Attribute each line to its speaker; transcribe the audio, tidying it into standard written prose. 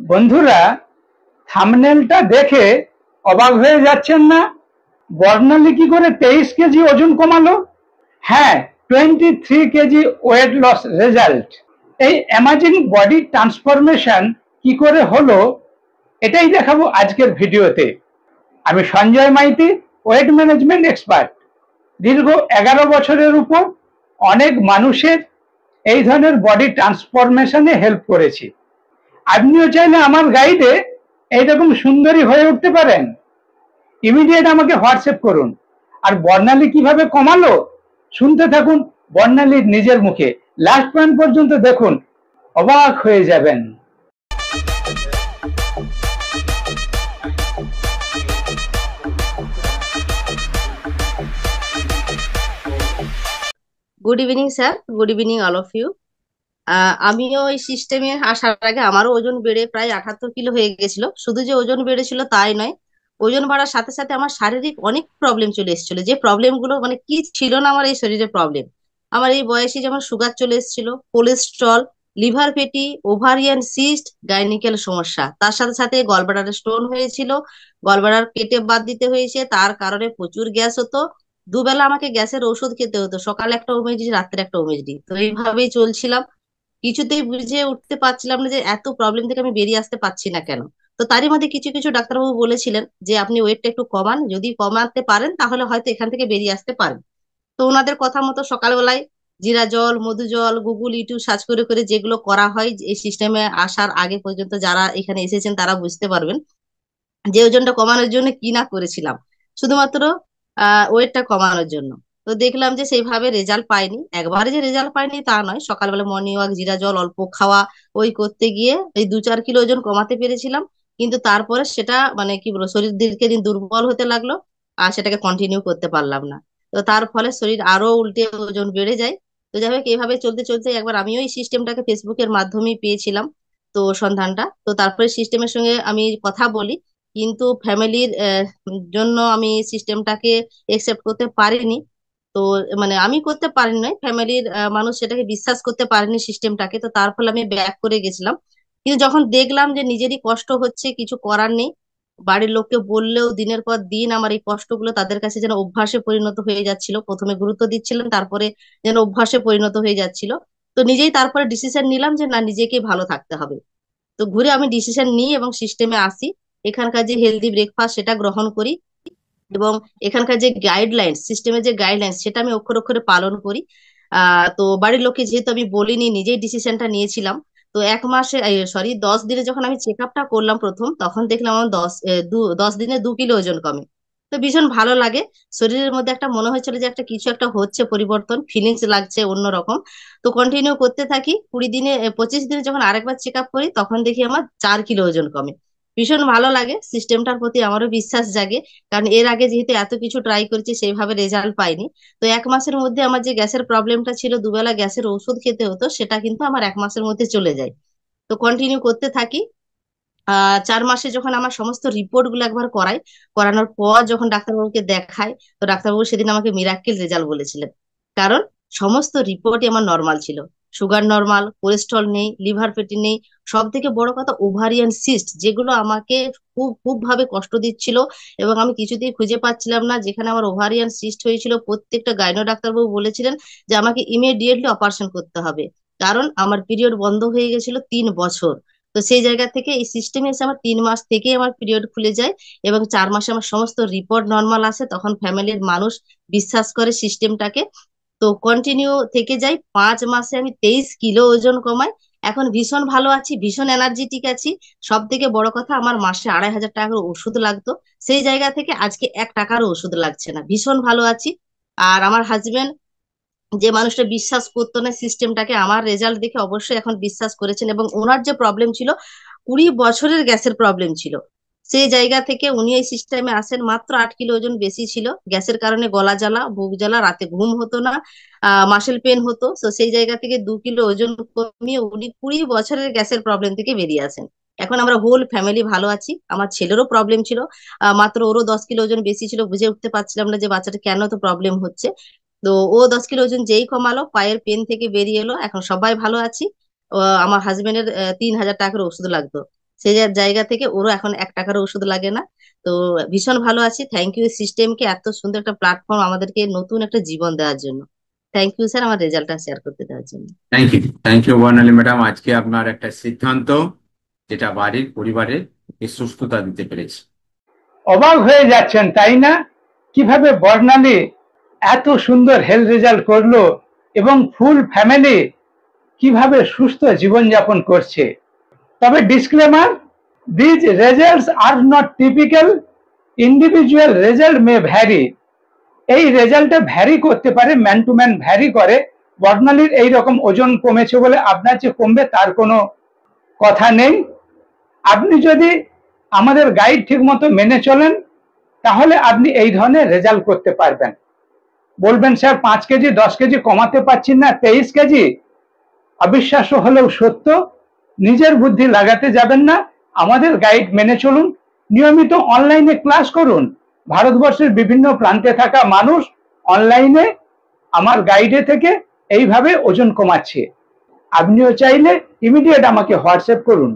Speaker 1: বন্ধুরা, থাম্বনেলটা দেখে অবাক হয়ে যাচ্ছেন না? বর্ণালী কি করে 23 কেজি ওজন কমালো? হ্যাঁ, 23 কেজি ওয়েট লস রেজাল্ট। এই অ্যামাজিং বডি ট্রান্সফরমেশন কি করে হলো, এটাই দেখাবো আজকের ভিডিওতে। আমি Sanjay Maity, weight management expert. দীর্ঘ 11 বছরের উপর অনেক মানুষের এই ধরনের বডি ট্রান্সফরমেশনে হেল্প করেছি। আপনিও চাইলে আমার গাইডে এইরকম সুন্দরী হয়ে উঠতে পারেন। ইমিডিয়েট আমাকে হোয়াটসঅ্যাপ করুন। আর বর্ণালী কিভাবে কমালো, শুনতে থাকুন বর্ণালীর নিজের মুখে। লাস্ট পয়েন্ট পর্যন্ত দেখুন, অবাক হয়ে যাবেন।
Speaker 2: Good evening sir, good evening all of you. আমিও এই সিস্টেমে আসার আগে আমারও ওজন বেড়ে প্রায় 78 কিলো হয়ে গেছিল। শুধু যে ওজন বেড়েছিল তাই নয়, ওজন বাড়ার সাথে সাথে আমার শারীরিক অনেক প্রবলেম চলে এসেছিল। যে প্রবলেম গুলো মানে কি ছিল না আমার এই শরীরে প্রবলেম। আমার এই বয়সে যেমন সুগার চলে এসেছিল, cholesterol, liver fatty, ovarian cyst, গাইনিক্যাল সমস্যা, তার সাথে সাথে গলব্লাডারে স্টোন হয়েছিল। গলব্লাডার কেটে বাদ দিতে হয়েছে, তার কারণে প্রচুর গ্যাস হতো। দুবেলা আমাকে গ্যাসের ওষুধ খেতে হতো, সকালে একটা ওমেডি, রাত্রে একটা ওমেডি। তো এইভাবেই চলছিলাম। কিছুতেই বুঝে উঠতে পারছিলাম না যে এত প্রবলেম থেকে আমি বেরিয়ে আসতে পারছি না কেন। তো তারই মধ্যে কিছু কিছু ডাক্তারবাবু বলেছিলেন যে আপনি ওয়েটটা একটু কমান, যদি কমাতে পারেন তাহলে হয়তো এখান থেকে বেরিয়ে আসতে পারেন। তো ওনাদের কথা মতো সকালবেলায় জিরা জল, মধু জল, গুগল, ইউটিউব সার্চ করে করে যেগুলো করা হয়, এই সিস্টেমে আসার আগে পর্যন্ত যারা এখানে এসেছেন তারা বুঝতে পারবেন যে ওজনটা কমানোর জন্য কি না করেছিলাম, শুধুমাত্র ওয়েটটা কমানোর জন্য। তো দেখলাম যে সেইভাবে রেজাল্ট পাইনি। একবারে যে রেজাল্ট পাইনি তা নয়, সকালবেলা মর্নিং ওয়াক, জিরা জল অল্প খাওয়া, ওই করতে গিয়ে এই 2-4 কিলো ওজন কমাতে পেরেছিলাম। কিন্তু তারপরে সেটা মানে কি বলবো, শরীর দিনকে দিন দুর্বল হতে লাগলো, আর সেটাকে কন্টিনিউ করতে পারলাম না। তো তার ফলে শরীর আরো উল্টে ওজন বেড়ে যায়। তো যাই হোক, এইভাবে চলতে চলতে একবার আমিও এই সিস্টেমটাকে ফেসবুকের মাধ্যমেই পেয়েছিলাম, তো সন্ধানটা। তো তারপরে সিস্টেমের সঙ্গে আমি কথা বলি, কিন্তু ফ্যামিলির জন্য আমি সিস্টেমটাকে একসেপ্ট করতে পারিনি। তো মানে আমি করতে পারিনি নয়, ফ্যামিলির মানুষ সেটাকে বিশ্বাস করতে পারেনি সিস্টেমটাকে। তো তার ফলে আমি ব্যাক করে গেছিলাম। কিন্তু যখন দেখলাম যে নিজেরই কষ্ট হচ্ছে, কিছু করার নেই, বাড়ির লোককে বললেও দিনের পর দিন আমার এই কষ্টগুলো তাদের কাছে যেন অভ্যাসে পরিণত হয়ে যাচ্ছিল। প্রথমে গুরুত্ব দিচ্ছিলেন, তারপরে যেন অভ্যাসে পরিণত হয়ে যাচ্ছিল। তো নিজেই তারপরে ডিসিশন নিলাম যে না, নিজেকে ভালো থাকতে হবে। তো ঘুরে আমি ডিসিশন নিই এবং সিস্টেমে আসি। এখানকার যে হেলদি ব্রেকফাস্ট সেটা গ্রহণ করি, এবং এখানকার যে গাইডলাইন্স, সিস্টেমের যে গাইডলাইন্স সেটা আমি অক্ষরে অক্ষরে পালন করি। তো বাড়ির লোককে যেহেতু আমি বলিনি, নিজেই ডিসিশনটা নিয়েছিলাম। তো 1 মাসে, সরি, 10 দিনে যখন আমি চেক আপটা করলাম প্রথম, তখন দেখলাম আমার 10 দিনে 2 কিলো ওজন কমে। তো ভীষণ ভালো লাগে। শরীরের মধ্যে একটা মনে হয়েছিল যে একটা কিছু একটা হচ্ছে, পরিবর্তন, ফিলিংস লাগছে অন্যরকম। তো কন্টিনিউ করতে থাকি। 20 দিনে, 25 দিনে যখন আরেকবার চেক আপ করি, তখন দেখি আমার 4 কিলো ওজন কমে। ভীষণ ভালো লাগে, সিস্টেমটার প্রতি আমারও বিশ্বাস জাগে। কারণ এর আগে যেহেতু এত কিছু ট্রাই করেছি, সেইভাবে রেজাল্ট পাইনি। তো 1 মাসের মধ্যে আমার যে গ্যাসের প্রবলেমটা ছিল, দুবেলা গ্যাসের ওষুধ খেতে হতো, সেটা কিন্তু আমার 1 মাসের মধ্যে চলে যায়। তো কন্টিনিউ করতে থাকি। 4 মাসে যখন আমার সমস্ত রিপোর্ট গুলো একবার করাই, করানোর পর যখন ডাক্তারবাবুকে দেখাই, তো ডাক্তারবাবু সেদিন আমাকে মিরাক্কেল রেজাল্ট বলেছিলেন। কারণ সমস্ত রিপোর্টই আমার নর্মাল ছিল। সুগার নর্মাল, কোলেস্ট্রল নেই, লিভার ফ্যাটি নেই। সব থেকে বড় কথা, ওভারিয়ান সিস্ট, যেগুলো আমাকে খুব খুব ভাবে কষ্ট দিচ্ছিল, এবং আমি কিছুতেই খুঁজে পাচ্ছিলাম না যেখানে আমার ওভারিয়ান সিস্ট হয়েছিল। প্রত্যেকটা গাইনো ডাক্তারবাবু বলেছিলেন যে আমাকে ইমিডিয়েটলি অপারেশন করতে হবে, কারণ আমার পিরিয়ড বন্ধ হয়ে গেছিল 3 বছর। তো সেই জায়গা থেকে এই সিস্টেমে এসে আমার 3 মাস থেকেই আমার পিরিয়ড খুলে যায়, এবং 4 মাসে আমার সমস্ত রিপোর্ট নর্মাল আসে। তখন ফ্যামিলির মানুষ বিশ্বাস করে সিস্টেমটাকে। তো কন্টিনিউ থেকে যাই। 5 মাসে আমি 23 কিলো ওজন কমাই। এখন ভীষণ ভালো আছি, ভীষণ এনার্জেটিক আছি। সব থেকে বড় কথা, আমার মাসে 2,500 টাকা করে ওষুধ লাগতো, সেই জায়গা থেকে আজকে 1 টাকারও ওষুধ লাগছে না। ভীষণ ভালো আছি। আর আমার হাজবেন্ড, যে মানুষটা বিশ্বাস করতো না সিস্টেমটাকে, আমার রেজাল্ট দেখে অবশ্যই এখন বিশ্বাস করেছেন। এবং ওনার যে প্রবলেম ছিল, 20 বছরের গ্যাসের প্রবলেম ছিল, সেই জায়গা থেকে উনি এই সিস্টেমে আসেন। মাত্র 8 কিলো ওজন বেশি ছিল, গ্যাসের কারণে গলা জ্বালা, বুক জ্বালা, রাতে ঘুম হতো না, মাসেল পেন হতো। তো সেই জায়গা থেকে 2 কিলো ওজন কমিয়ে উনি 20 বছরের গ্যাসের প্রবলেম থেকে বেরিয়ে আসেন। এখন আমরা হোল ফ্যামিলি ভালো আছি। আমার ছেলেরও প্রবলেম ছিল, মাত্র ওরও 10 কিলো ওজন বেশি ছিল। বুঝে উঠতে পারছিলাম না যে বাচ্চাটা কেন তো প্রবলেম হচ্ছে। তো ও 10 কিলো ওজন যেই কমালো, পায়ের পেন থেকে বেরিয়ে এলো, এখন সবাই ভালো আছি। ও, আমার হাজবেন্ডের 3,000 টাকার ওষুধ লাগতো, সেই জায়গা থেকে ওরও এখন 1 টাকারও ওষুধ লাগে না। তো ভীষণ ভালো আছি। থ্যাংক ইউ সিস্টেমকে, এত সুন্দর একটা প্ল্যাটফর্ম আমাদেরকে নতুন একটা জীবন দেওয়ার জন্য। থ্যাংক ইউ স্যার, আমার রেজাল্টটা শেয়ার করতে দেওয়ার জন্য।
Speaker 3: Thank you Barnali madam. আজকে আপনার একটা সিদ্ধান্ত যেটা বাড়ির পরিবারের সুস্থতা দিতে পেরেছে।
Speaker 1: অবাক হয়ে যাচ্ছেন তাই না, কিভাবে বর্ণালী এত সুন্দর হেলথ রেজাল্ট করলো এবং ফুল ফ্যামিলি কিভাবে সুস্থ জীবনযাপন করছে। তবে disclaimer, these results are not typical, individual result may vary. এই রেজাল্টটা ভ্যারি করতে পারে, ম্যান টু ম্যান ভ্যারি করে। বর্ণালীর এইরকম ওজন কমেছে বলে আপনার যে কমবে তার কোনো কথা নেই। আপনি যদি আমাদের গাইড ঠিক মতো মেনে চলেন তাহলে আপনি এই ধরনের রেজাল্ট করতে পারবেন। বলবেন স্যার 5 কেজি 10 কেজি কমাতে পারছি না, 23 কেজি। অবিশ্বাস্য হলেও সত্য, নিজের বুদ্ধি লাগাতে যাবেন না, আমাদের গাইড মেনে চলুন, নিয়মিত অনলাইনে ক্লাস করুন। ভারতবর্ষের বিভিন্ন প্রান্তে থাকা মানুষ অনলাইনে আমার গাইডে থেকে এইভাবে ওজন কমাচ্ছে। আপনিও চাইলে ইমিডিয়েট আমাকে হোয়াটসঅ্যাপ করুন।